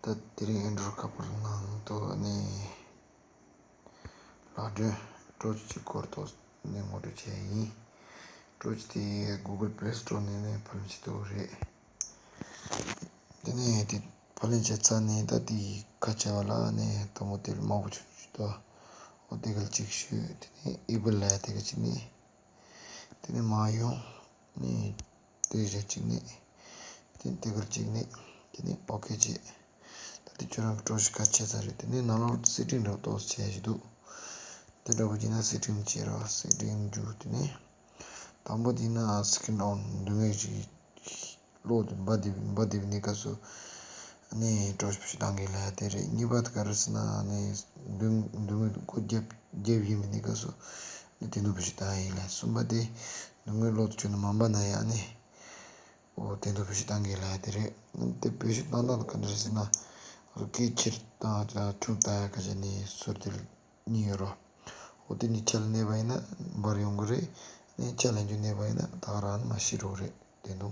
Tiri Andrew couple nang to ne large torch cortos ne modici torch di Google Play Store ne palmistore ne di palinchezzani da di cacciavala ne tomotel mauch da odegal chikshu ne ibla te gachini tene mayo ne teje chini tin tegal chini tene package di churang torch cacciazare tene nalo sitting ro tos chejidu Tedavajina sitting chair sitting jutine Tambodina skin on dungeji load body nikasu ne tosh dangela tere nibat karasna ne dung ko jeb yim nikasu ne tinu bishita ila sumbade dunge load chuna mamba na ya ne o tinu bishitangela tere te bishitanda kandrasna ki chirta chunta kajani surtil niro Odini chalne baina bari ongre ne challenge ne baina taran mashirore denu